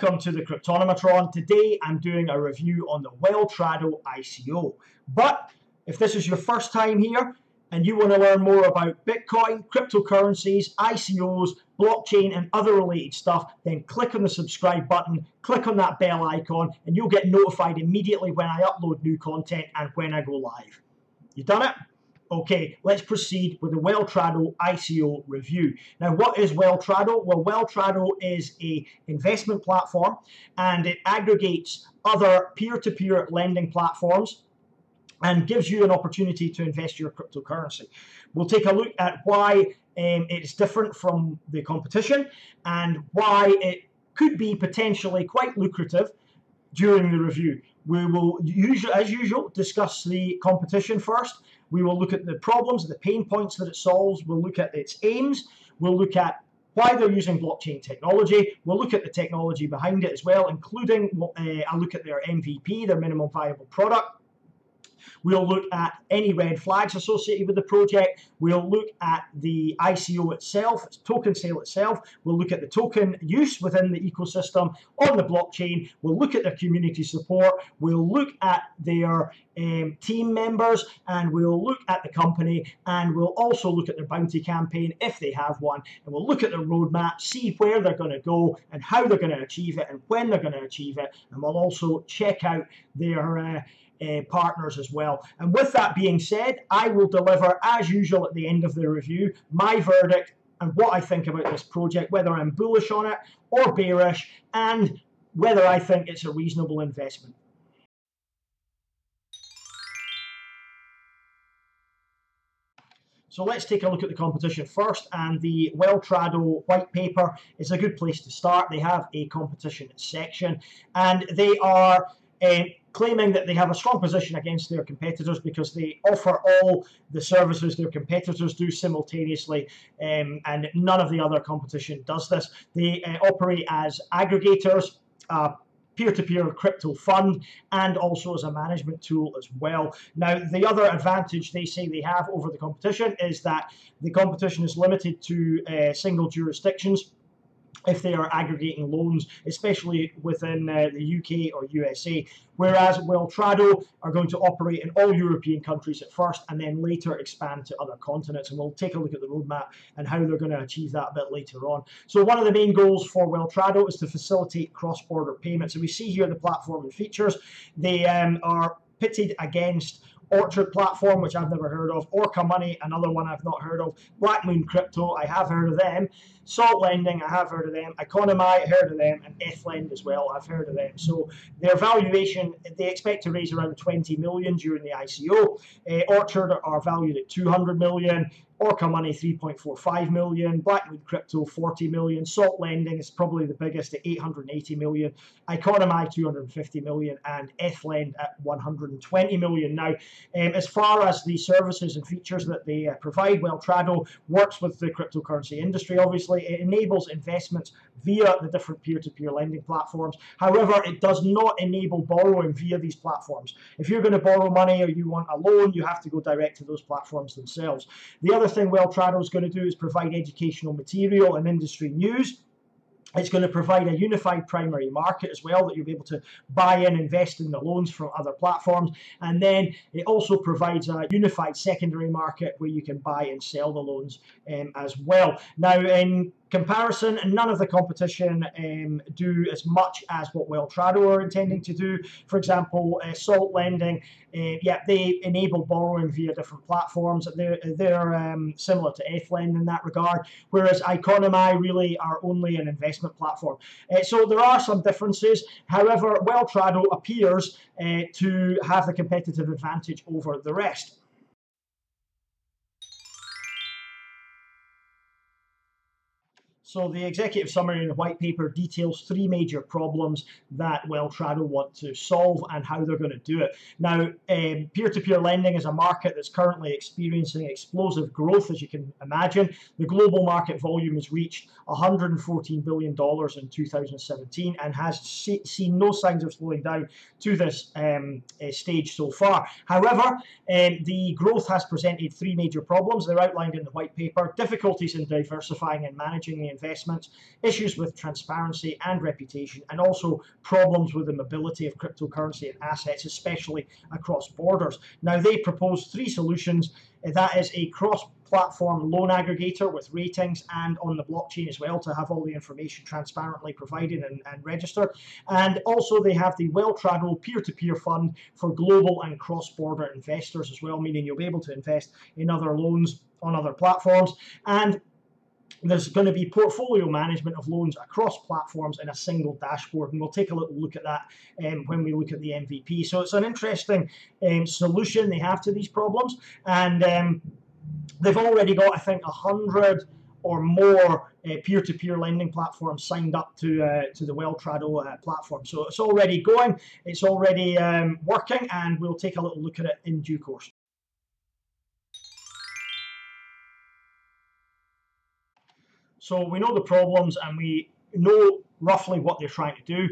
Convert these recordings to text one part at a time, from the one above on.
Welcome to the Cryptonometron. Today I'm doing a review on the Welltrado ICO. But if this is your first time here and you want to learn more about Bitcoin, cryptocurrencies, ICOs, blockchain and other related stuff, then click on the subscribe button, click on that bell icon and you'll get notified immediately when I upload new content and when I go live. You done it? Okay, let's proceed with the Welltrado ICO review. Now, what is Welltrado? Well, Welltrado is an investment platform and it aggregates other peer-to-peer lending platforms and gives you an opportunity to invest your cryptocurrency. We'll take a look at why it's different from the competition and why it could be potentially quite lucrative during the review. We will, as usual, discuss the competition first. We will look at the problems, the pain points that it solves. We'll look at its aims. We'll look at why they're using blockchain technology. We'll look at the technology behind it as well, including a look at their MVP, their minimum viable product. We'll look at any red flags associated with the project. We'll look at the ICO itself, its token sale itself. We'll look at the token use within the ecosystem on the blockchain. We'll look at their community support. We'll look at their team members, and we'll look at the company, and we'll also look at their bounty campaign if they have one. And we'll look at their roadmap, see where they're going to go and how they're going to achieve it and when they're going to achieve it. And we'll also check out their partners as well. And with that being said, I will deliver, as usual at the end of the review, my verdict and what I think about this project, whether I'm bullish on it or bearish, and whether I think it's a reasonable investment. So let's take a look at the competition first, and the Welltrado white paper is a good place to start. They have a competition section, and they are claiming that they have a strong position against their competitors because they offer all the services their competitors do simultaneously, and none of the other competition does this. They operate as aggregators, peer-to-peer crypto fund, and also as a management tool as well. Now, the other advantage they say they have over the competition is that the competition is limited to single jurisdictions if they are aggregating loans, especially within the UK or USA, whereas Welltrado are going to operate in all European countries at first and then later expand to other continents. And we'll take a look at the roadmap and how they're going to achieve that a bit later on. So one of the main goals for Welltrado is to facilitate cross-border payments. And we see here the platform and features. They are pitted against Orchard platform, which I've never heard of, Orca Money, another one I've not heard of, Black Moon Crypto, I have heard of them, Salt Lending, I have heard of them, Economy, heard of them, and Ethlend as well, I've heard of them. So their valuation, they expect to raise around 20 million during the ICO. Orchard are valued at 200 million, Orca Money 3.45 million, Black Moon Crypto 40 million, Salt Lending is probably the biggest at 880 million, Economy 250 million, and Ethlend at 120 million. Now, as far as the services and features that they provide, Welltrado works with the cryptocurrency industry. Obviously, it enables investments via the different peer-to-peer lending platforms. However, it does not enable borrowing via these platforms. If you're going to borrow money or you want a loan, you have to go direct to those platforms themselves. The other thing Welltrado is going to do is provide educational material and industry news. It's going to provide a unified primary market as well that you'll be able to buy and invest in the loans from other platforms. And then it also provides a unified secondary market where you can buy and sell the loans as well. Now, in comparison, none of the competition do as much as what Welltrado are intending to do. For example, Salt Lending, they enable borrowing via different platforms. They're similar to Ethlend in that regard, whereas Economy really are only an investment platform. So there are some differences. However, Welltrado appears to have the competitive advantage over the rest. So the executive summary in the white paper details 3 major problems that Welltrado want to solve and how they're going to do it. Now, peer-to-peer lending is a market that's currently experiencing explosive growth, as you can imagine. The global market volume has reached $114 billion in 2017 and has seen no signs of slowing down to this stage so far. However, the growth has presented 3 major problems. They're outlined in the white paper: difficulties in diversifying and managing the investments, issues with transparency and reputation, and also problems with the mobility of cryptocurrency and assets, especially across borders. Now, they propose 3 solutions. That is a cross-platform loan aggregator with ratings and on the blockchain as well, to have all the information transparently provided and registered. And also they have the Welltrado peer-to-peer fund for global and cross-border investors as well, meaning you'll be able to invest in other loans on other platforms. And there's going to be portfolio management of loans across platforms in a single dashboard, and we'll take a little look at that when we look at the MVP. So it's an interesting solution they have to these problems, and they've already got, I think, 100 or more peer-to-peer lending platforms signed up to the Welltrado platform. So it's already going, it's already working, and we'll take a little look at it in due course. So we know the problems and we know roughly what they're trying to do,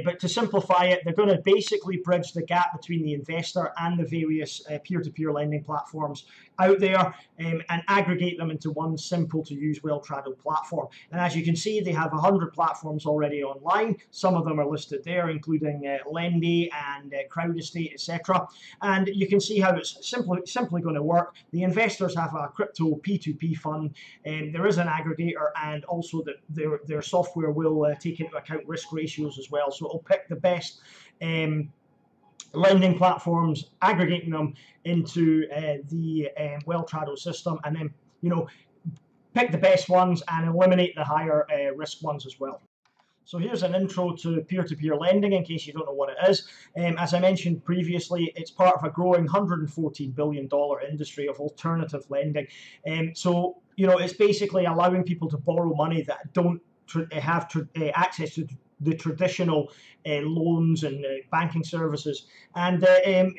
but to simplify it, they're going to basically bridge the gap between the investor and the various peer-to-peer lending platforms out there, and aggregate them into one simple to use Welltrado platform. And as you can see, they have 100 platforms already online. Some of them are listed there, including Lendy and CrowdEstate, etc. And you can see how it's simply going to work. The investors have a crypto P2P fund, and there is an aggregator, and also that their software will take into account risk ratios as well. So it'll pick the best lending platforms, aggregating them into the Welltrado system, and then, you know, pick the best ones and eliminate the higher risk ones as well. So here's an intro to peer-to-peer lending in case you don't know what it is. As I mentioned previously, it's part of a growing $114 billion industry of alternative lending. So, you know, it's basically allowing people to borrow money that don't have access to the traditional loans and banking services. And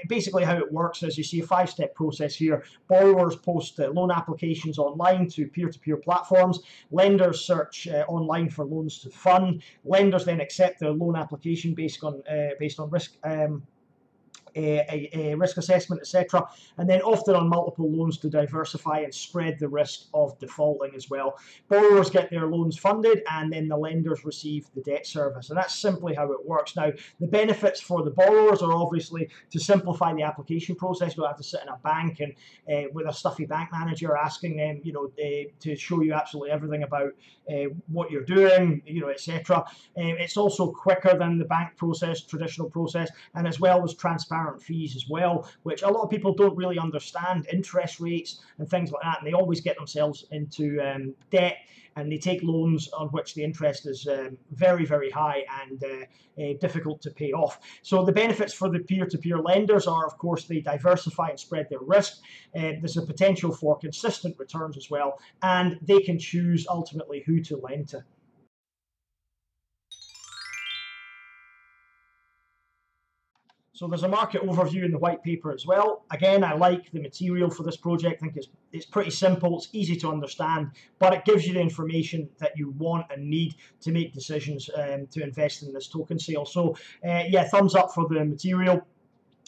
basically how it works is you see a 5-step process here. Borrowers post loan applications online to peer-to-peer platforms. Lenders search online for loans to fund. Lenders then accept the loan application based on risk a risk assessment, etc., and then often on multiple loans to diversify and spread the risk of defaulting as well. Borrowers get their loans funded, and then the lenders receive the debt service, and that's simply how it works. Now, the benefits for the borrowers are obviously to simplify the application process. You don't have to sit in a bank and with a stuffy bank manager asking them, you know, to show you absolutely everything about what you're doing, you know, etc. It's also quicker than the bank process, traditional process, and as well as transparent fees as well, which a lot of people don't really understand, interest rates and things like that, and they always get themselves into debt, and they take loans on which the interest is very, very high and difficult to pay off. So the benefits for the peer-to-peer lenders are, of course, they diversify and spread their risk. There's a potential for consistent returns as well, and they can choose ultimately who to lend to. So there's a market overview in the white paper as well. Again, I like the material for this project. I think it's pretty simple, it's easy to understand, but it gives you the information that you want and need to make decisions to invest in this token sale. So yeah, thumbs up for the material.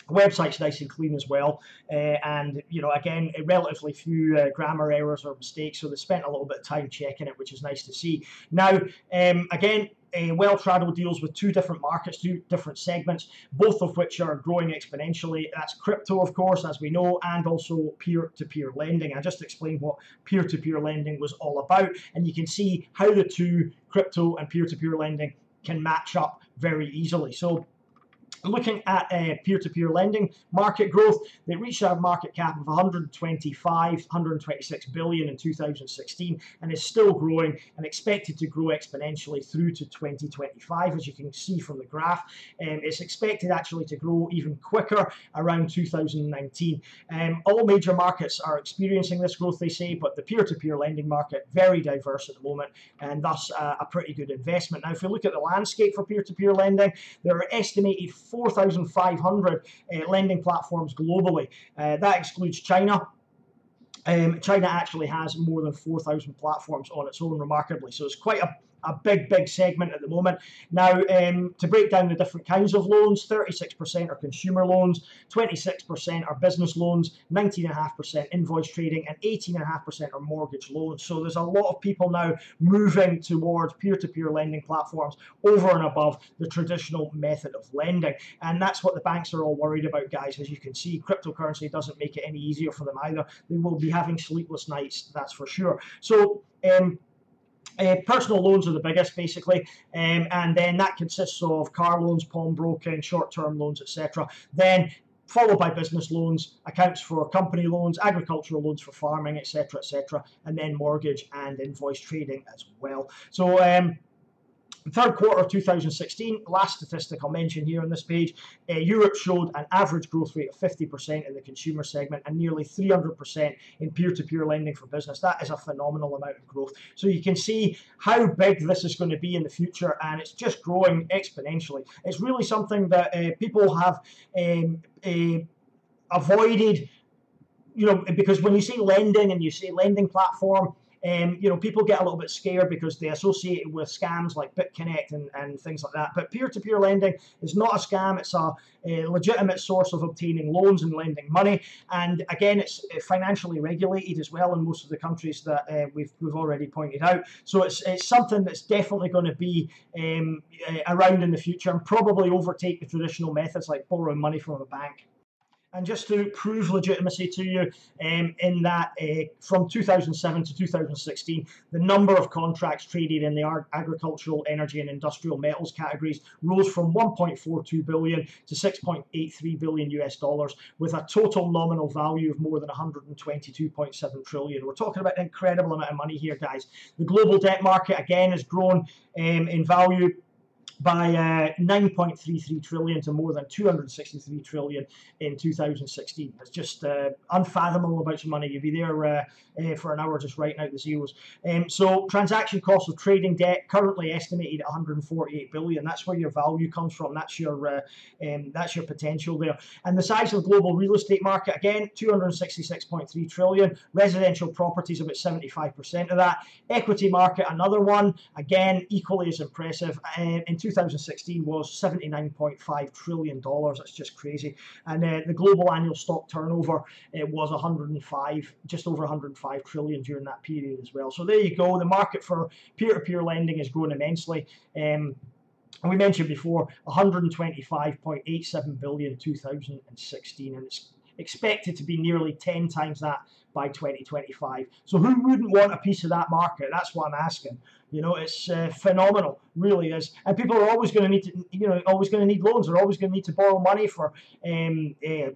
Website's nice and clean as well, and you know, again, relatively few grammar errors or mistakes, so they spent a little bit of time checking it, which is nice to see. Now, again, Welltrado deals with 2 different markets, 2 different segments, both of which are growing exponentially. That's crypto, of course, as we know, and also peer-to-peer lending. I just explained what peer-to-peer lending was all about, and you can see how the 2, crypto and peer-to-peer lending, can match up very easily. So looking at peer-to-peer lending market growth, they reached a market cap of 126 billion in 2016, and is still growing and expected to grow exponentially through to 2025, as you can see from the graph. It's expected actually to grow even quicker around 2019. All major markets are experiencing this growth, they say, but the peer-to-peer lending market, very diverse at the moment, and thus a pretty good investment. Now, if we look at the landscape for peer-to-peer lending, there are estimated 4,500 lending platforms globally. That excludes China. China actually has more than 4,000 platforms on its own, remarkably. So it's quite a big segment at the moment. Now, to break down the different kinds of loans, 36% are consumer loans, 26% are business loans, 19.5% invoice trading, and 18.5% are mortgage loans. So there's a lot of people now moving towards peer-to-peer lending platforms over and above the traditional method of lending. And that's what the banks are all worried about, guys. As you can see, cryptocurrency doesn't make it any easier for them either. They will be having sleepless nights, that's for sure. So personal loans are the biggest, basically, and then that consists of car loans, pawnbroking, short-term loans, etc. Then followed by business loans, accounts for company loans, agricultural loans for farming, etc., etc., and then mortgage and invoice trading as well. So third quarter of 2016, last statistic I'll mention here on this page, Europe showed an average growth rate of 50% in the consumer segment and nearly 300% in peer-to-peer lending for business. That is a phenomenal amount of growth. So you can see how big this is going to be in the future, and it's just growing exponentially. It's really something that people have avoided, because when you say lending and you say lending platform, people get a little bit scared because they associate it with scams like BitConnect and things like that. But peer-to-peer lending is not a scam. It's a legitimate source of obtaining loans and lending money. And again, it's financially regulated as well in most of the countries that we've already pointed out. So it's something that's definitely going to be around in the future and probably overtake the traditional methods like borrowing money from a bank. And just to prove legitimacy to you, in that from 2007 to 2016, the number of contracts traded in the agricultural, energy, and industrial metals categories rose from 1.42 billion to 6.83 billion US dollars, with a total nominal value of more than 122.7 trillion. We're talking about an incredible amount of money here, guys. The global debt market again has grown in value by 9.33 trillion to more than 263 trillion in 2016. It's just unfathomable amounts of money. You'd be there for an hour just writing out the zeros. So transaction costs of trading debt currently estimated at 148 billion. That's where your value comes from. That's your potential there. And the size of the global real estate market, again, 266.3 trillion. Residential properties, about 75% of that. Equity market, another one, again, equally as impressive. In 2016 was $79.5 trillion. That's just crazy. And the global annual stock turnover was just over 105 trillion during that period as well. So there you go. The market for peer-to-peer lending has grown immensely. And we mentioned before 125.87 billion in 2016, and it's expected to be nearly 10 times that by 2025. So who wouldn't want a piece of that market? That's what I'm asking. It's phenomenal, really is. And people are always going to need to, always going to need loans. They're always going to need to borrow money for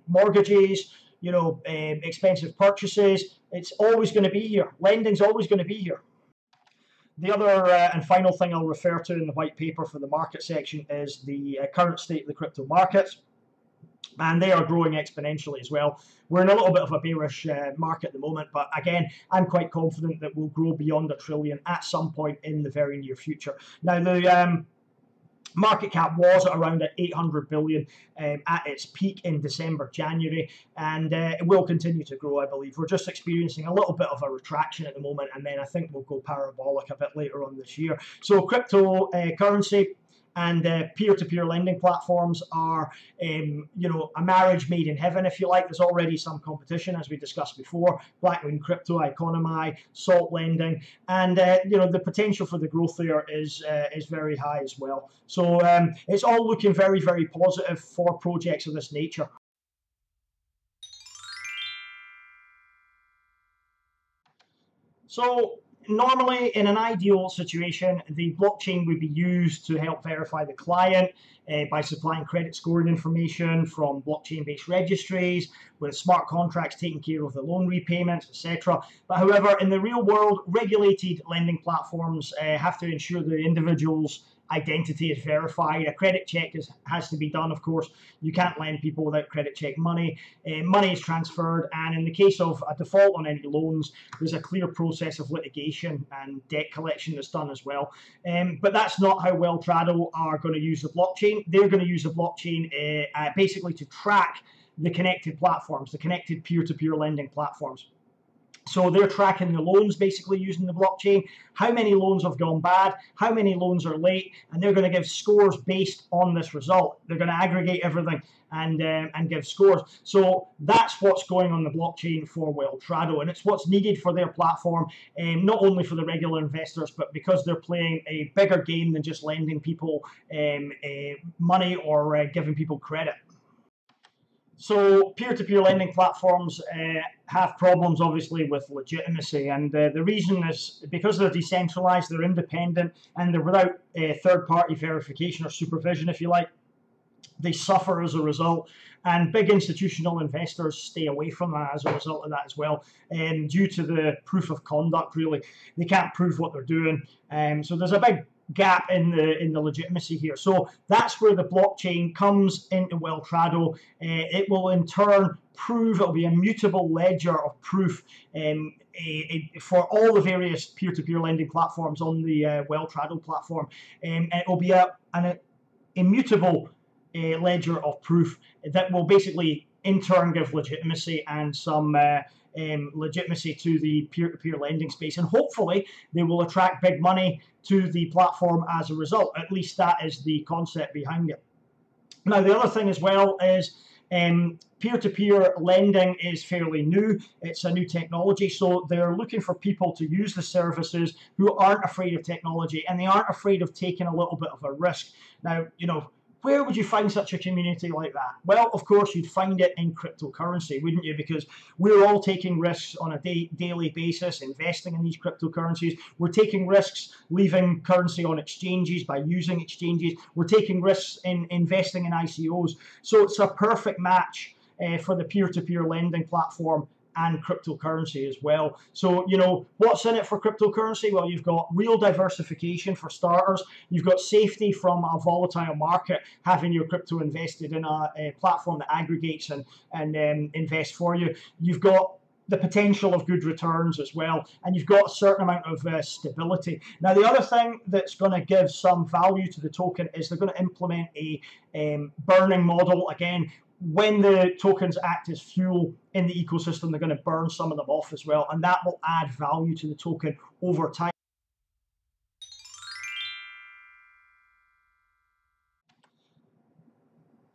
mortgages, expensive purchases. It's always going to be here. Lending's always going to be here. The other and final thing I'll refer to in the white paper for the market section is the current state of the crypto markets. And they are growing exponentially as well. We're in a little bit of a bearish market at the moment, but again, I'm quite confident that we'll grow beyond $1 trillion at some point in the very near future. Now, the market cap was around 800 billion at its peak in December, January, and it will continue to grow, I believe. We're just experiencing a little bit of a retraction at the moment, and then I think we'll go parabolic a bit later on this year. So cryptocurrency and peer-to-peer lending platforms are, a marriage made in heaven, if you like. There's already some competition, as we discussed before. Blackmoon Crypto, Economy, Salt Lending, and the potential for the growth there is very high as well. So it's all looking very, very positive for projects of this nature. So normally, in an ideal situation, the blockchain would be used to help verify the client by supplying credit scoring information from blockchain-based registries, with smart contracts taking care of the loan repayments, etc. But however, in the real world, regulated lending platforms have to ensure the individual's identity is verified. A credit check has to be done, of course. You can't lend people without credit check money. Money is transferred, and in the case of a default on any loans, there's a clear process of litigation and debt collection that's done as well. But that's not how Welltrado are going to use the blockchain. They're going to use the blockchain basically to track the connected platforms, the connected peer-to-peer lending platforms. So they're tracking the loans basically using the blockchain, how many loans have gone bad, how many loans are late, and they're going to give scores based on this result. They're going to aggregate everything and give scores. So that's what's going on the blockchain for Welltrado, and it's what's needed for their platform, not only for the regular investors, but because they're playing a bigger game than just lending people money or giving people credit. So peer-to-peer lending platforms have problems, obviously, with legitimacy, and the reason is because they're decentralized, they're independent, and they're without third-party verification or supervision, if you like. They suffer as a result, and big institutional investors stay away from that as a result of that as well, due to the proof of conduct. Really, they can't prove what they're doing, so there's a big gap in the legitimacy here. So that's where the blockchain comes into Welltrado. It will in turn prove, it'll be a mutable ledger of proof for all the various peer-to-peer lending platforms on the Welltrado platform. It will be an immutable ledger of proof that will basically in turn give legitimacy and some legitimacy to the peer-to-peer lending space, and hopefully they will attract big money to the platform as a result. At least that is the concept behind it. Now, the other thing as well is peer-to-peer lending is fairly new. It's a new technology, so they're looking for people to use the services who aren't afraid of technology, and they aren't afraid of taking a little bit of a risk. Now, you know, where would you find such a community like that? Well, of course, you'd find it in cryptocurrency, wouldn't you? Because we're all taking risks on a daily basis, investing in these cryptocurrencies. We're taking risks leaving currency on exchanges by using exchanges. We're taking risks in investing in ICOs. So it's a perfect match for the peer-to-peer lending platform and cryptocurrency as well. So, you know, what's in it for cryptocurrency? Well, you've got real diversification for starters. You've got safety from a volatile market, having your crypto invested in a platform that aggregates and invests for you. You've got the potential of good returns as well, and you've got a certain amount of stability. Now, the other thing that's going to give some value to the token is they're going to implement a burning model. Again, when the tokens act as fuel in the ecosystem, they're going to burn some of them off as well, and that will add value to the token over time.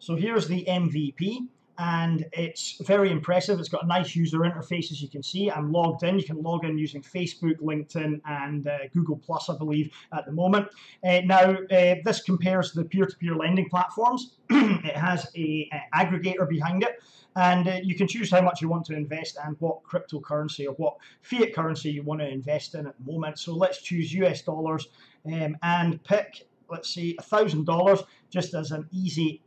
So here's the MVP, and it's very impressive. It's got a nice user interface, as you can see. I'm logged in. You can log in using Facebook, LinkedIn, and Google Plus, I believe, at the moment. Now, this compares the peer-to-peer lending platforms. It has an aggregator behind it, and you can choose how much you want to invest and what cryptocurrency or what fiat currency you want to invest in at the moment. So let's choose US dollars and pick, let's see, $1,000 just as an easy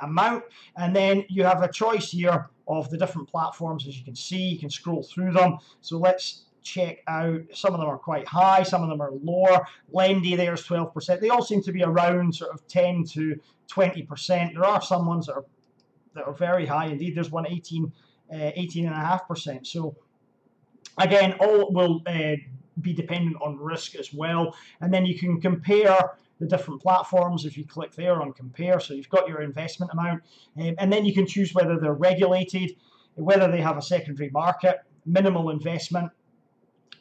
amount, and then you have a choice here of the different platforms. As you can see, you can scroll through them. So let's check out. Some of them are quite high, some of them are lower. Lendy, there's 12%. They all seem to be around sort of 10 to 20%. There are some ones that are very high indeed. There's one 18.5%. So again, all will be dependent on risk as well. And then you can compare the different platforms if you click there on compare. So you've got your investment amount, and then you can choose whether they're regulated, whether they have a secondary market, minimal investment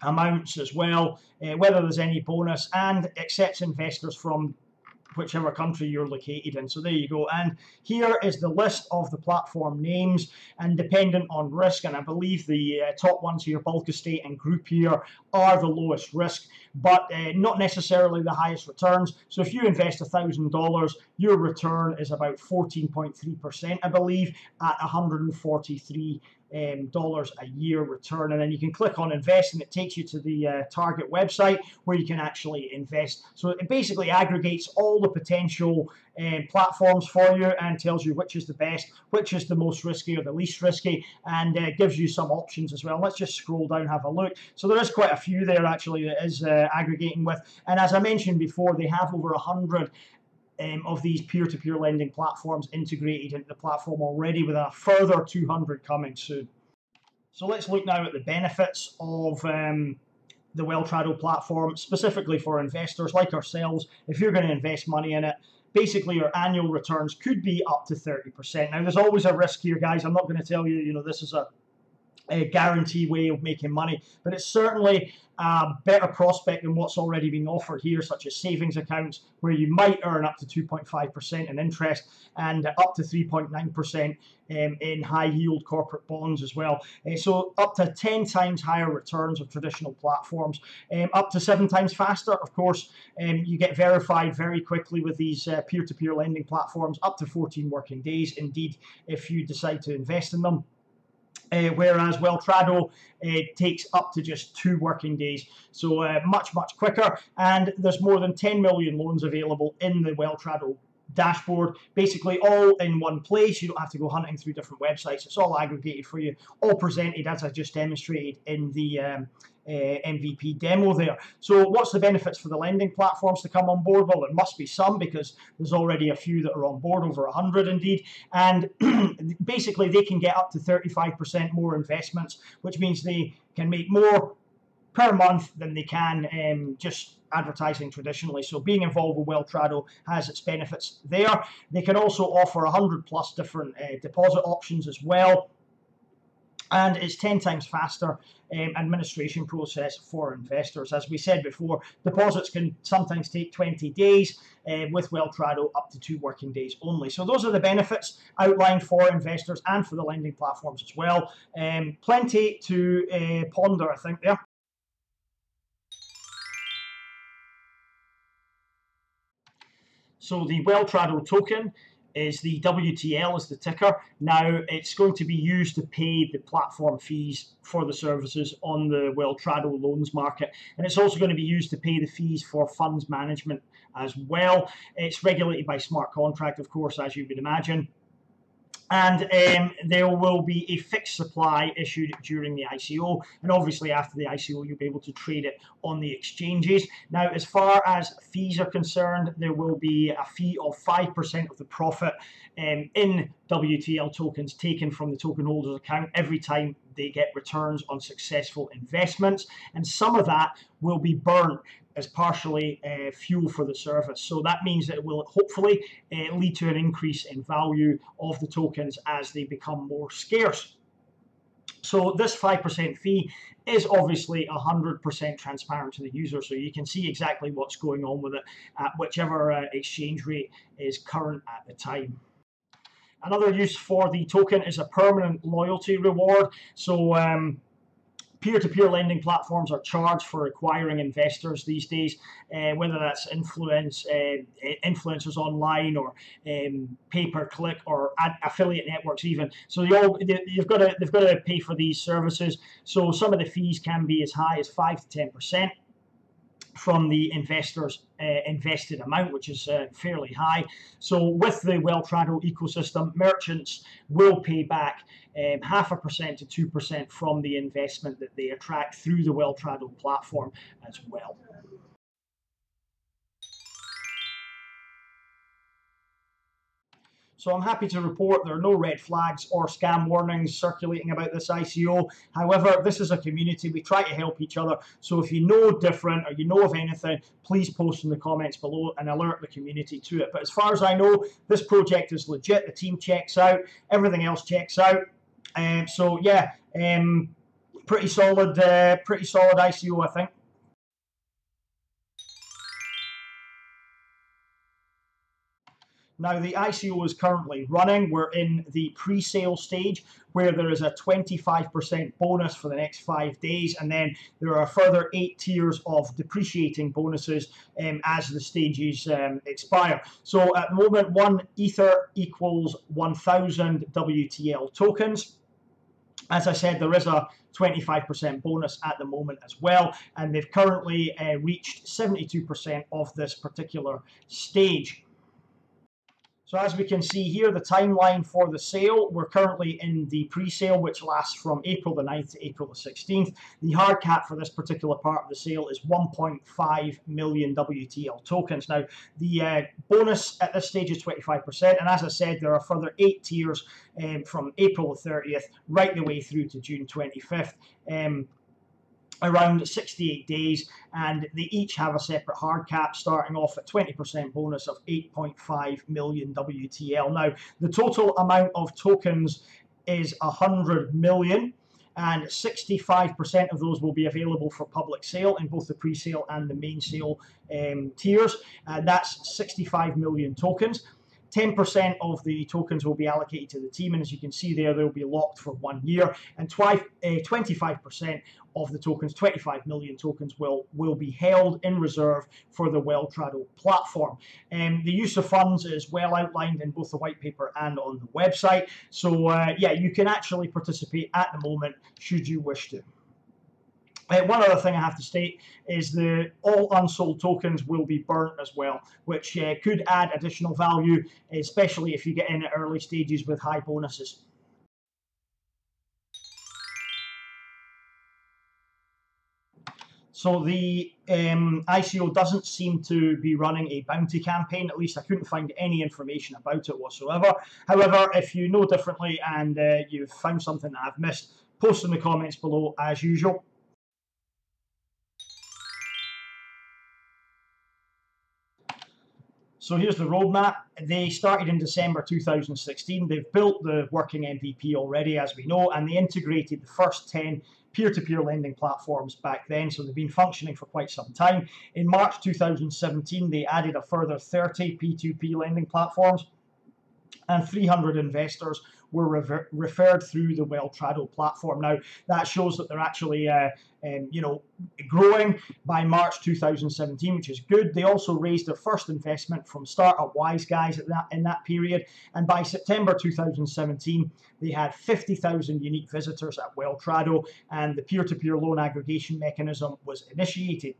amounts as well, whether there's any bonus, and accepts investors from whichever country you're located in. So there you go. And here is the list of the platform names, and dependent on risk, and I believe the top ones here, bulk estate and group here, are the lowest risk, but not necessarily the highest returns. So if you invest $1,000, your return is about 14.3%, I believe, at $143 a year return. And then you can click on invest, and it takes you to the target website where you can actually invest. So it basically aggregates all the potential platforms for you and tells you which is the best, which is the most risky or the least risky, and gives you some options as well. Let's just scroll down, have a look. So there is quite a few there actually that is aggregating with, and as I mentioned before, they have over 100 of these peer-to-peer lending platforms integrated into the platform already, with a further 200 coming soon. So let's look now at the benefits of the Welltrado platform, specifically for investors like ourselves. If you're going to invest money in it, basically your annual returns could be up to 30%. Now, there's always a risk here, guys. I'm not going to tell you, this is a a guarantee way of making money, but it's certainly a better prospect than what's already being offered here, such as savings accounts, where you might earn up to 2.5% in interest and up to 3.9% in high yield corporate bonds as well. So up to 10 times higher returns of traditional platforms, up to 7 times faster. Of course, you get verified very quickly with these peer-to-peer lending platforms, up to 14 working days, indeed, if you decide to invest in them. Whereas Welltrado takes up to just 2 working days, so much quicker. And there's more than 10 million loans available in the Welltrado dashboard, basically all in one place. You don't have to go hunting through different websites. It's all aggregated for you, all presented as I just demonstrated in the MVP demo there. So what's the benefits for the lending platforms to come on board? Well, there must be some, because there's already a few that are on board, over 100 indeed, and basically they can get up to 35% more investments, which means they can make more per month than they can just advertising traditionally. So being involved with Welltrado has its benefits there. They can also offer 100+ different deposit options as well. And it's 10 times faster administration process for investors. As we said before, deposits can sometimes take 20 days, with Welltrado up to 2 working days only. So those are the benefits outlined for investors and for the lending platforms as well. Plenty to ponder, I think, there. So the Welltrado token is the WTL is the ticker. Now it's going to be used to pay the platform fees for the services on the Welltrado loans market, and it's also going to be used to pay the fees for funds management as well. It's regulated by smart contract, of course, as you would imagine. And there will be a fixed supply issued during the ICO, and obviously after the ICO you'll be able to trade it on the exchanges. Now, as far as fees are concerned, there will be a fee of 5% of the profit in WTL tokens taken from the token holder's account every time they get returns on successful investments, and some of that will be burnt as partially fuel for the service. So that means that it will hopefully lead to an increase in value of the tokens as they become more scarce. So this 5% fee is obviously 100% transparent to the user, so you can see exactly what's going on with it at whichever exchange rate is current at the time. Another use for the token is a permanent loyalty reward. So peer-to-peer lending platforms are charged for acquiring investors these days, whether that's influencers online or pay-per-click or affiliate networks even. So they've got to pay for these services. So some of the fees can be as high as 5 to 10% from the investor's invested amount, which is fairly high. So with the Welltrado ecosystem, merchants will pay back 0.5% to 2% from the investment that they attract through the Welltrado platform as well. So I'm happy to report there are no red flags or scam warnings circulating about this ICO. However, this is a community. We try to help each other. So if you know different or you know of anything, please post in the comments below and alert the community to it. But as far as I know, this project is legit. The team checks out. Everything else checks out. So yeah, pretty solid ICO, I think. Now, the ICO is currently running. We're in the pre-sale stage where there is a 25% bonus for the next 5 days, and then there are further 8 tiers of depreciating bonuses as the stages expire. So at the moment, 1 Ether equals 1,000 WTL tokens. As I said, there is a 25% bonus at the moment as well, and they've currently reached 72% of this particular stage. So as we can see here, the timeline for the sale, we're currently in the pre-sale, which lasts from April the 9th to April the 16th. The hard cap for this particular part of the sale is 1.5 million WTL tokens. Now, the bonus at this stage is 25%, and as I said, there are further 8 tiers from April the 30th right the way through to June 25th. Around 68 days, and they each have a separate hard cap starting off at 20% bonus of 8.5 million WTL. Now, the total amount of tokens is 100 million. and 65% of those will be available for public sale in both the pre-sale and the main sale tiers. That's 65 million tokens. 10% of the tokens will be allocated to the team, and as you can see there, they'll be locked for 1 year, and 25% of the tokens, 25 million tokens, will be held in reserve for the Welltrado platform. The use of funds is well outlined in both the white paper and on the website, so yeah, you can actually participate at the moment should you wish to. One other thing I have to state is that all unsold tokens will be burnt as well, which could add additional value, especially if you get in at early stages with high bonuses. So the ICO doesn't seem to be running a bounty campaign. At least I couldn't find any information about it whatsoever. However, if you know differently and you've found something that I've missed, post in the comments below as usual. So here's the roadmap. They started in December 2016. They've built the working MVP already, as we know, and they integrated the first 10 peer-to-peer lending platforms back then, so they've been functioning for quite some time. In March 2017, they added a further 30 P2P lending platforms, and 300 investors were referred through the Welltrado platform. Now, that shows that they're actually growing by March 2017, which is good. They also raised their first investment from startup Wise Guys in that period, and by September 2017, they had 50,000 unique visitors at Welltrado, and the peer-to-peer loan aggregation mechanism was initiated.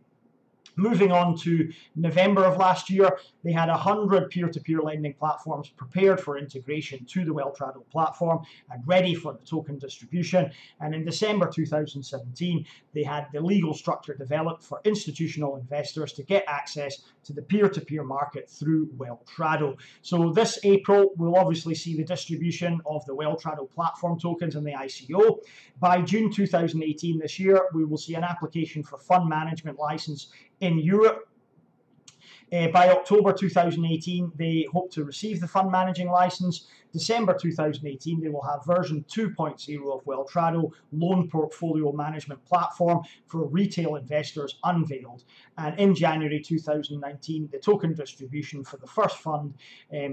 Moving on to November of last year, they had 100 peer-to-peer lending platforms prepared for integration to the Welltrado platform and ready for the token distribution. And in December 2017, they had the legal structure developed for institutional investors to get access to the peer-to-peer market through Welltrado. So this April, we'll obviously see the distribution of the Welltrado platform tokens in the ICO. By June 2018 this year, we will see an application for fund management license in Europe. By October 2018, they hope to receive the fund managing license. December 2018, they will have version 2.0 of Welltrado loan portfolio management platform for retail investors unveiled. And in January 2019, the token distribution for the first fund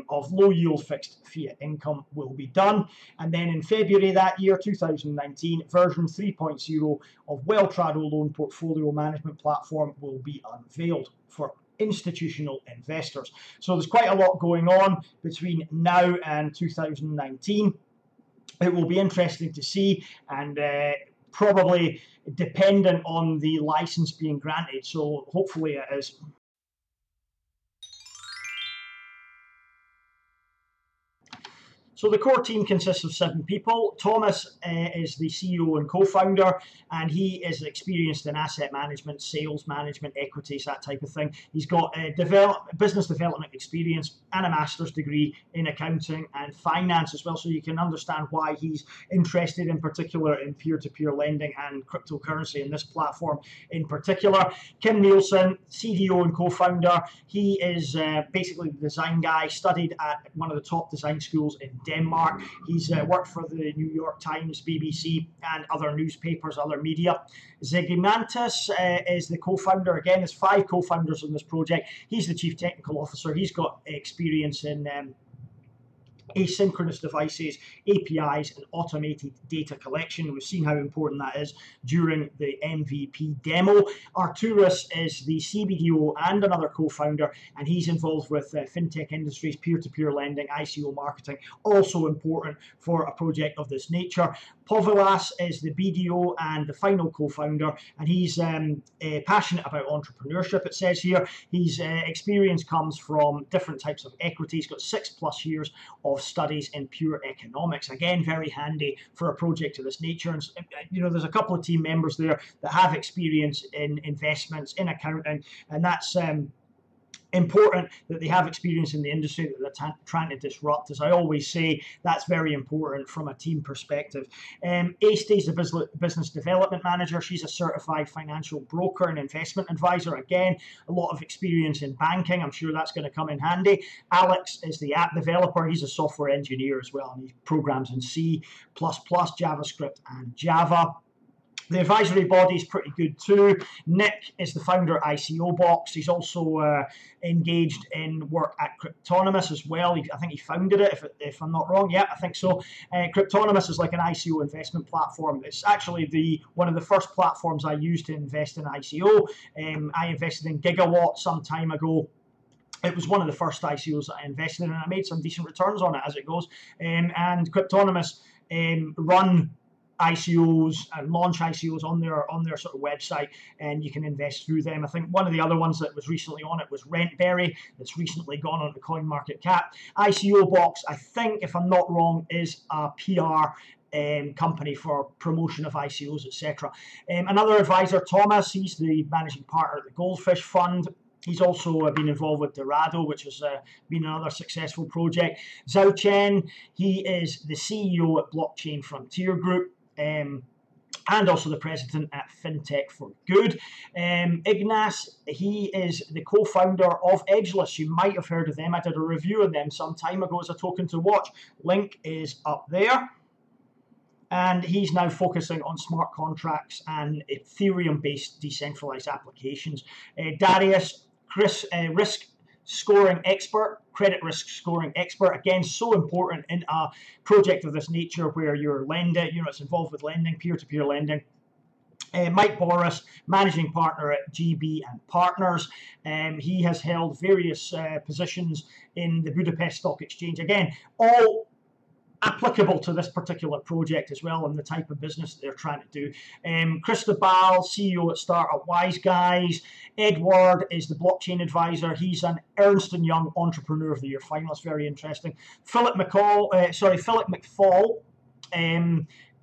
of low yield fixed fiat income will be done. And then in February that year, 2019, version 3.0 of Welltrado loan portfolio management platform will be unveiled for institutional investors. So there's quite a lot going on between now and 2019. It will be interesting to see, and probably dependent on the license being granted. So hopefully it is. So the core team consists of 7 people. Thomas is the CEO and co-founder, and he is experienced in asset management, sales management, equities, that type of thing. He's got business development experience and a master's degree in accounting and finance as well, so you can understand why he's interested in particular in peer-to-peer lending and cryptocurrency in this platform in particular. Kim Nielsen, CDO and co-founder. He is basically the design guy, studied at one of the top design schools in Denmark. He's worked for the New York Times, BBC, and other newspapers, other media. Zegimantas is the co-founder. Again, there's 5 co-founders on this project. He's the chief technical officer. He's got experience in asynchronous devices, APIs, and automated data collection. We've seen how important that is during the MVP demo. Arturas is the CBDO and another co-founder, and he's involved with fintech industries, peer-to-peer lending, ICO marketing, also important for a project of this nature. Povilas is the BDO and the final co-founder, and he's passionate about entrepreneurship, it says here. His experience comes from different types of equity. He's got 6+ years of studies in pure economics. Again, very handy for a project of this nature. And there's a couple of team members there that have experience in investments, in accounting, and that's important that they have experience in the industry that they're trying to disrupt. As I always say, that's very important from a team perspective. Aisty is the business development manager. She's a certified financial broker and investment advisor. Again, a lot of experience in banking. I'm sure that's going to come in handy. Alex is the app developer. He's a software engineer as well, and he programs in C++, JavaScript, and Java. The advisory body is pretty good too. Nick is the founder of ICO Box. He's also engaged in work at Cryptonomous as well. I think he founded it, if I'm not wrong. Yeah, I think so. Cryptonomous is like an ICO investment platform. It's actually one of the first platforms I used to invest in ICO. I invested in Gigawatt some time ago. It was one of the first ICOs that I invested in, and I made some decent returns on it as it goes. And Cryptonomous run ICOs and launch ICOs on their sort of website, and you can invest through them. I think one of the other ones that was recently on it was Rentberry, that's recently gone on to CoinMarketCap. ICO Box, I think, if I'm not wrong, is a PR company for promotion of ICOs, etc. Another advisor, Thomas, he's the managing partner at the Goldfish Fund. He's also been involved with Dorado, which has been another successful project. Zhao Chen, he is the CEO at Blockchain Frontier Group, and also the president at FinTech for Good. Ignace, he is the co-founder of Edgeless. You might have heard of them. I did a review of them some time ago as a token to watch. Link is up there. And he's now focusing on smart contracts and Ethereum-based decentralized applications. Darius, risk scoring expert, credit risk scoring expert. Again, so important in a project of this nature where you're lending, it's involved with lending, peer-to-peer lending. Mike Boris, managing partner at GB and Partners. He has held various positions in the Budapest Stock Exchange. Again, all applicable to this particular project as well and the type of business they're trying to do. Cristobal, CEO at Startup Wise Guys. Edward is the blockchain advisor. He's an Ernst & Young Entrepreneur of the Year finalist. Very interesting. Philip McFall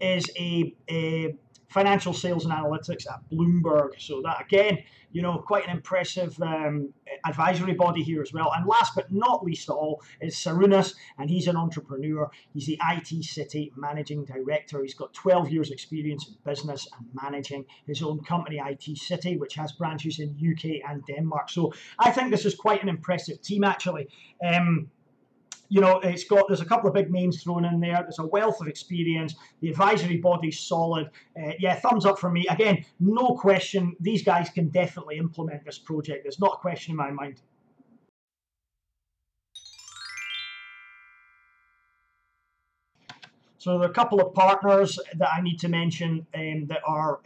is a financial sales and analytics at Bloomberg. So that, again, quite an impressive advisory body here as well. And last but not least of all is Sarunas, and he's an entrepreneur. He's the IT City Managing Director. He's got 12 years experience in business and managing his own company, IT City, which has branches in UK and Denmark. So I think this is quite an impressive team, actually. There's a couple of big names thrown in there. There's a wealth of experience. The advisory body's solid. Thumbs up for me. Again, no question, these guys can definitely implement this project. There's not a question in my mind. So there are a couple of partners that I need to mention that are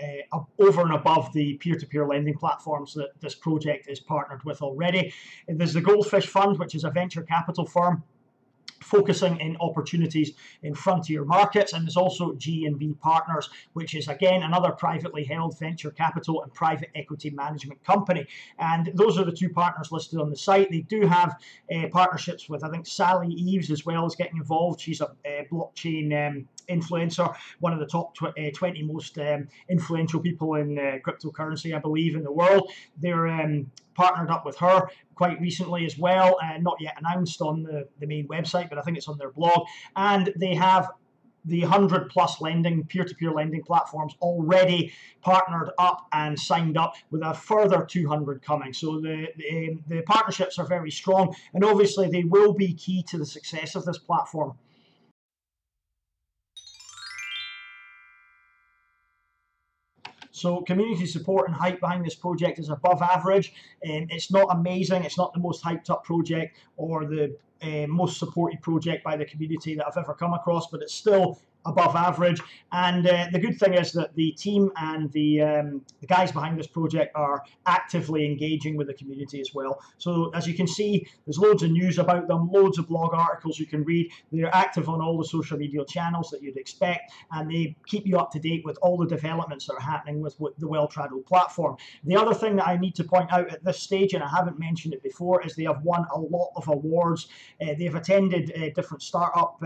over and above the peer-to-peer lending platforms that this project is partnered with already. There's the Goldfish Fund, which is a venture capital firm focusing in opportunities in frontier markets, and there's also G&B Partners, which is again another privately held venture capital and private equity management company. And those are the two partners listed on the site. They do have partnerships with, I think, Sally Eves as well as getting involved. She's a blockchain influencer, one of the top 20 most influential people in cryptocurrency, I believe, in the world. They're partnered up with her quite recently as well, not yet announced on the main website, but I think it's on their blog. And they have the 100+ lending, peer-to-peer lending platforms already partnered up and signed up, with a further 200 coming. So the partnerships are very strong, and obviously they will be key to the success of this platform. So community support and hype behind this project is above average. It's not amazing. It's not the most hyped up project or the most supported project by the community that I've ever come across, but it's still above average. And the good thing is that the team and the guys behind this project are actively engaging with the community as well. So as you can see, there's loads of news about them, loads of blog articles you can read. They're active on all the social media channels that you'd expect, and they keep you up to date with all the developments that are happening with the Welltrado platform. The other thing that I need to point out at this stage, and I haven't mentioned it before, is they have won a lot of awards. They've attended different startup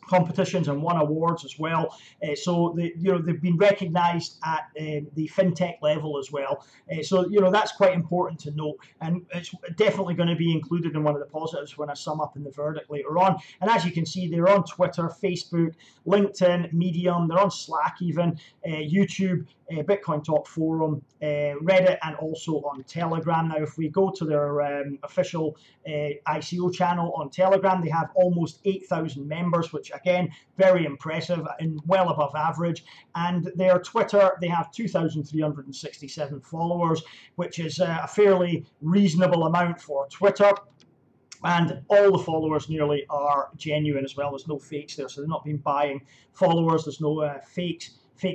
competitions and won awards as well. So they've been recognised at the fintech level as well. So that's quite important to note, and it's definitely going to be included in one of the positives when I sum up in the verdict later on. And as you can see, they're on Twitter, Facebook, LinkedIn, Medium. They're on Slack even, YouTube, Bitcoin Talk Forum, Reddit, and also on Telegram. Now, if we go to their official ICO channel on Telegram, they have almost 8,000 members, which again, very impressive and well above average. And their Twitter, they have 2,367 followers, which is a fairly reasonable amount for Twitter. And all the followers nearly are genuine as well. There's no fakes there, so they're not been buying followers. There's no fake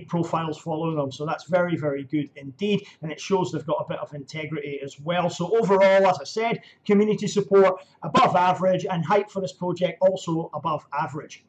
profiles following them. So that's very, very good indeed. And it shows they've got a bit of integrity as well. So overall, as I said, community support above average, and hype for this project also above average.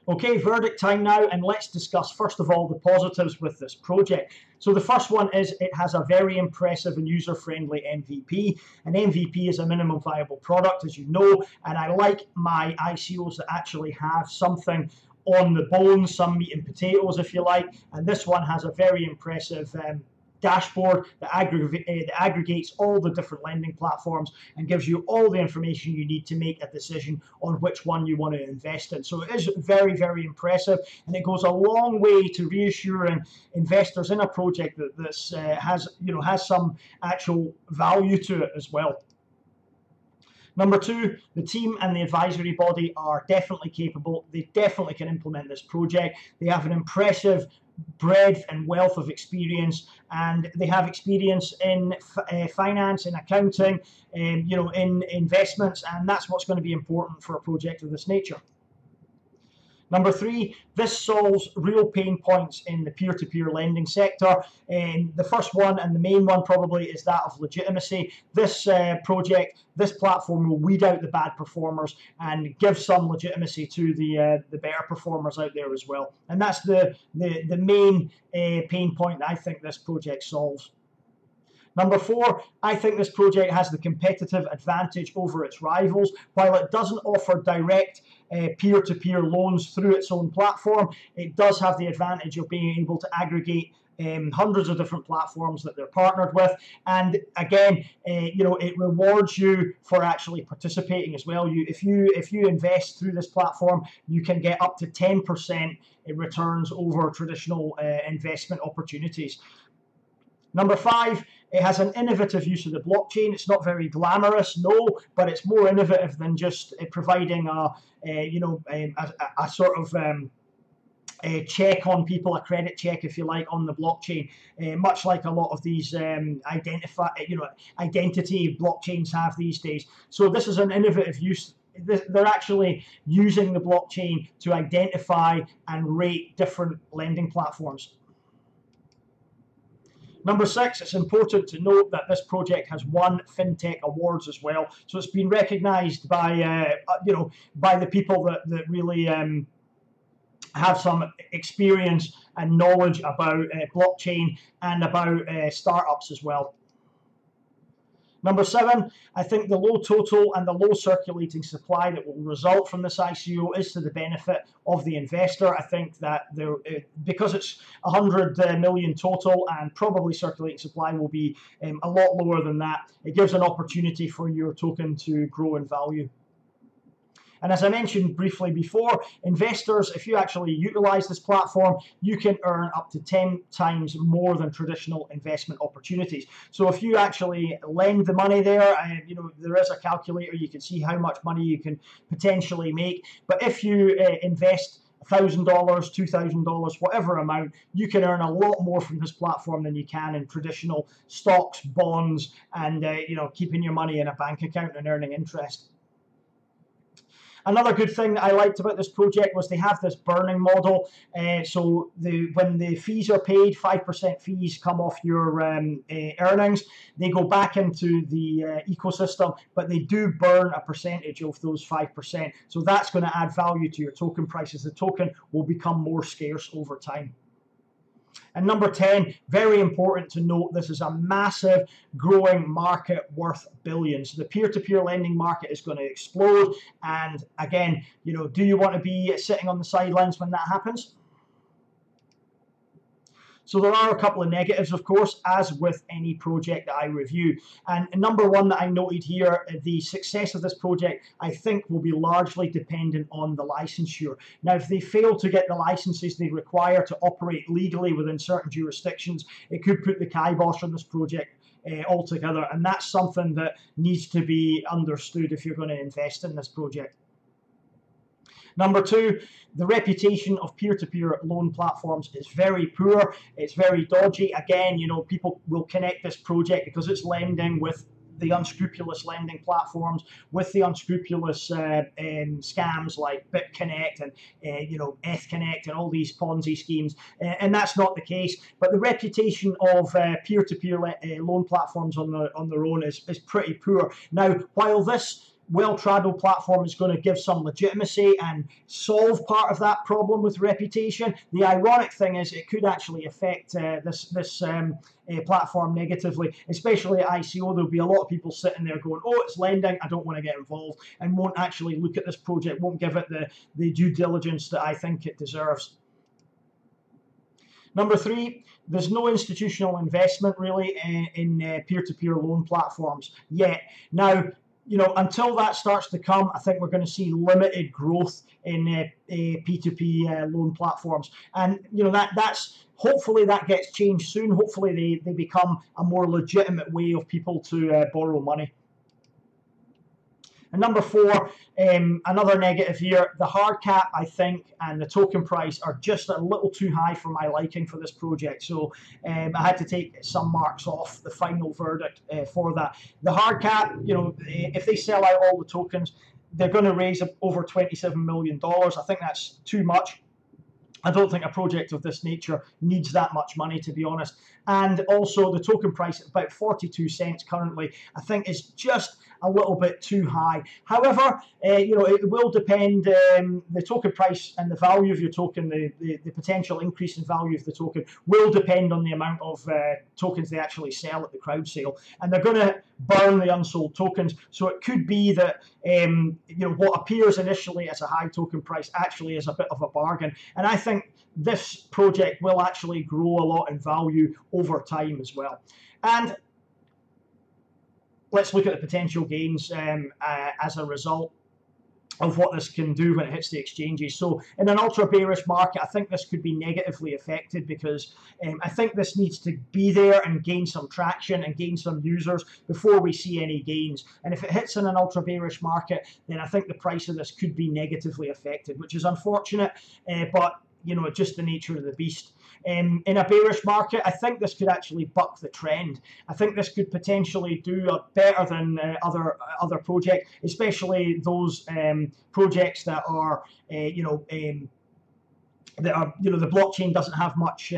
Okay, verdict time now, and let's discuss first of all the positives with this project. So the first one is it has a very impressive and user-friendly MVP. An MVP is a minimum viable product, as you know, and I like my ICOs that actually have something on the bones, some meat and potatoes, if you like, and this one has a very impressive dashboard that aggregates all the different lending platforms and gives you all the information you need to make a decision on which one you want to invest in. So it is very, very impressive, and it goes a long way to reassuring investors in a project that this has some actual value to it as well. Number two, the team and the advisory body are definitely capable. They definitely can implement this project. They have an impressive breadth and wealth of experience, and they have experience in finance, in accounting, in investments, and that's what's going to be important for a project of this nature. Number three, this solves real pain points in the peer-to-peer lending sector. And the first one, and the main one probably, is that of legitimacy. This project, this platform will weed out the bad performers and give some legitimacy to the better performers out there as well. And that's the main pain point that I think this project solves. Number four, I think this project has the competitive advantage over its rivals. While it doesn't offer direct peer-to-peer loans through its own platform, it does have the advantage of being able to aggregate hundreds of different platforms that they're partnered with, and again, it rewards you for actually participating as well. If you invest through this platform, you can get up to 10% in returns over traditional investment opportunities. Number five, it has an innovative use of the blockchain. It's not very glamorous, no, but it's more innovative than just providing a sort of a check on people, a credit check, if you like, on the blockchain. Much like a lot of these identity blockchains have these days. So this is an innovative use. They're actually using the blockchain to identify and rate different lending platforms. Number six, it's important to note that this project has won fintech awards as well. So it's been recognised by by the people that really have some experience and knowledge about blockchain and about startups as well. Number seven, I think the low total and the low circulating supply that will result from this ICO is to the benefit of the investor. I think that because it's 100 million total and probably circulating supply will be a lot lower than that, it gives an opportunity for your token to grow in value. And as I mentioned briefly before, investors, if you actually utilize this platform, you can earn up to 10 times more than traditional investment opportunities. So if you actually lend the money there, there is a calculator, you can see how much money you can potentially make. But if you invest $1,000, $2,000, whatever amount, you can earn a lot more from this platform than you can in traditional stocks, bonds, and keeping your money in a bank account and earning interest. Another good thing that I liked about this project was they have this burning model. So when the fees are paid, 5% fees come off your earnings. They go back into the ecosystem, but they do burn a percentage of those 5%. So that's going to add value to your token prices. The token will become more scarce over time. And number 10, very important to note, this is a massive growing market worth billions. The peer-to-peer lending market is going to explode. And again, do you want to be sitting on the sidelines when that happens? So there are a couple of negatives, of course, as with any project that I review. And number one that I noted here, the success of this project, I think, will be largely dependent on the licensure. Now, if they fail to get the licenses they require to operate legally within certain jurisdictions, it could put the kibosh on this project altogether. And that's something that needs to be understood if you're going to invest in this project. Number two, the reputation of peer-to-peer loan platforms is very poor. It's very dodgy. Again, people will connect this project because it's lending with the unscrupulous lending platforms, with the unscrupulous scams like BitConnect and EthConnect and all these Ponzi schemes, and that's not the case. But the reputation of peer-to-peer loan platforms on their own is pretty poor. Now, while this Welltrado platform is going to give some legitimacy and solve part of that problem with reputation, the ironic thing is it could actually affect this platform negatively, especially at ICO. There'll be a lot of people sitting there going, oh, it's lending, I don't want to get involved, and won't actually look at this project, won't give it the due diligence that I think it deserves. Number three, there's no institutional investment really in peer-to-peer loan platforms yet. Now, until that starts to come, I think we're going to see limited growth in P2P loan platforms. And, that's hopefully that gets changed soon. Hopefully they become a more legitimate way of people to borrow money. And number four, another negative here, the hard cap, I think, and the token price are just a little too high for my liking for this project. So I had to take some marks off the final verdict for that. The hard cap, if they sell out all the tokens, they're going to raise over $27 million. I think that's too much. I don't think a project of this nature needs that much money, to be honest. And also the token price at about 42 cents currently, I think is just a little bit too high. However, it will depend, the token price and the value of your token, the potential increase in value of the token will depend on the amount of tokens they actually sell at the crowd sale. And they're going to burn the unsold tokens. So it could be that, what appears initially as a high token price actually is a bit of a bargain. And I think this project will actually grow a lot in value over time as well. And let's look at the potential gains as a result of what this can do when it hits the exchanges. So in an ultra bearish market, I think this could be negatively affected because I think this needs to be there and gain some traction and gain some users before we see any gains. And if it hits in an ultra bearish market, then I think the price of this could be negatively affected, which is unfortunate, but just the nature of the beast. In a bearish market, I think this could actually buck the trend. I think this could potentially do better than other projects, especially those projects that are, the blockchain doesn't have much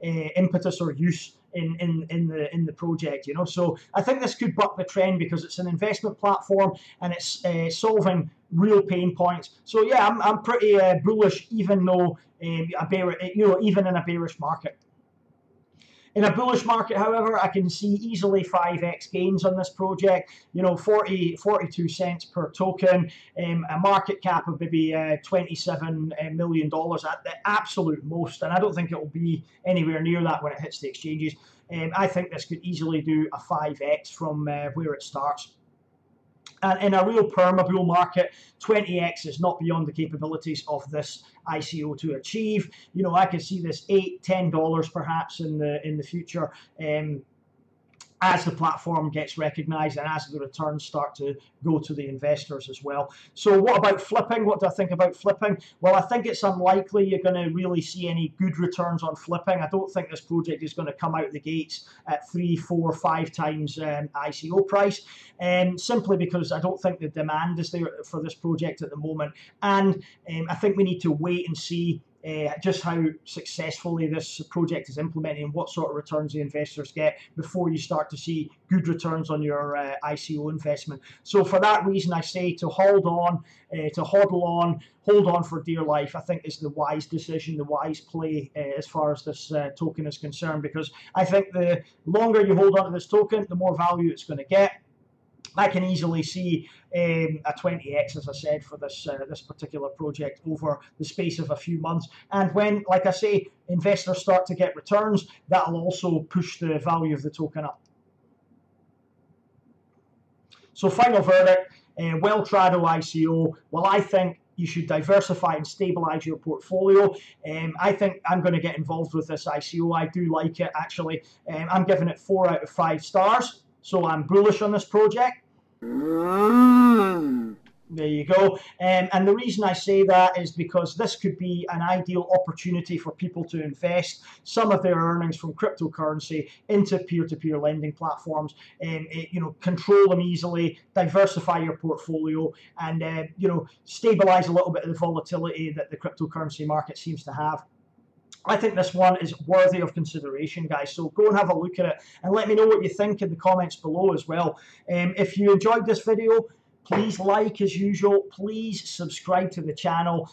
impetus or use in the project, So I think this could buck the trend because it's an investment platform and it's solving real pain points. So yeah, I'm pretty bullish, even though even in a bearish market. In a bullish market, however, I can see easily 5x gains on this project. 42 cents per token, a market cap of maybe $27 million at the absolute most, and I don't think it will be anywhere near that when it hits the exchanges. I think this could easily do a 5x from where it starts. And in a real perma bull market, 20x is not beyond the capabilities of this ICO to achieve. I could see this $8, $10 perhaps in the future as the platform gets recognized and as the returns start to go to the investors as well. So what about flipping? What do I think about flipping? Well, I think it's unlikely you're going to really see any good returns on flipping. I don't think this project is going to come out the gates at 3, 4, 5 times ICO price, simply because I don't think the demand is there for this project at the moment. And I think we need to wait and see just how successfully this project is implemented and what sort of returns the investors get before you start to see good returns on your ICO investment. So for that reason, I say to hold on, to hodl on, hold on for dear life, I think is the wise decision, the wise play as far as this token is concerned, because I think the longer you hold on to this token, the more value it's going to get. I can easily see a 20x, as I said, for this this particular project over the space of a few months. And when, like I say, investors start to get returns, that'll also push the value of the token up. So final verdict, Welltrado ICO, well, I think you should diversify and stabilize your portfolio. I think I'm going to get involved with this ICO. I do like it, actually. I'm giving it 4 out of 5 stars. So I'm bullish on this project. There you go. And the reason I say that is because this could be an ideal opportunity for people to invest some of their earnings from cryptocurrency into peer-to-peer lending platforms, and control them easily, diversify your portfolio, and stabilize a little bit of the volatility that the cryptocurrency market seems to have. I think this one is worthy of consideration, guys. So go and have a look at it and let me know what you think in the comments below as well. If you enjoyed this video, please like as usual. Please subscribe to the channel.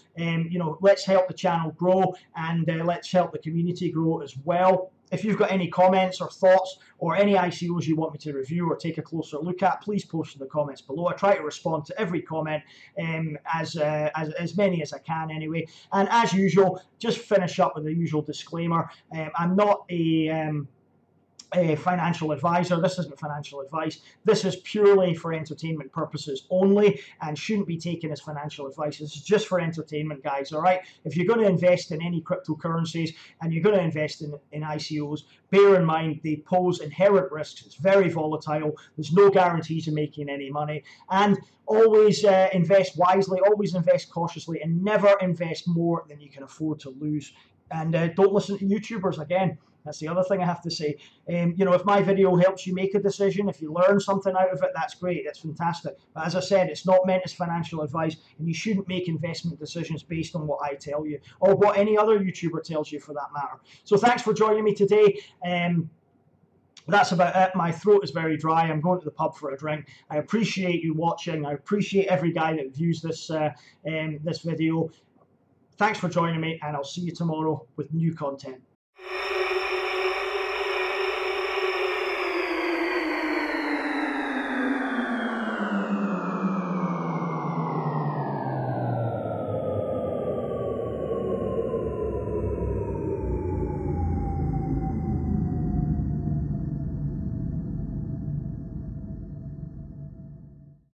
Let's help the channel grow, and let's help the community grow as well. If you've got any comments or thoughts or any ICOs you want me to review or take a closer look at, please post in the comments below. I try to respond to every comment, as many as I can anyway. And as usual, just finish up with the usual disclaimer. I'm not a financial advisor. This isn't financial advice. This is purely for entertainment purposes only and shouldn't be taken as financial advice. This is just for entertainment, guys, all right? If you're going to invest in any cryptocurrencies and you're going to invest in ICOs, bear in mind they pose inherent risks. It's very volatile. There's no guarantees of making any money. And always invest wisely, always invest cautiously, and never invest more than you can afford to lose. And don't listen to YouTubers again. That's the other thing I have to say. If my video helps you make a decision, if you learn something out of it, that's great. That's fantastic. But as I said, it's not meant as financial advice, and you shouldn't make investment decisions based on what I tell you or what any other YouTuber tells you, for that matter. So thanks for joining me today. That's about it. My throat is very dry. I'm going to the pub for a drink. I appreciate you watching. I appreciate every guy that views this this video. Thanks for joining me, and I'll see you tomorrow with new content.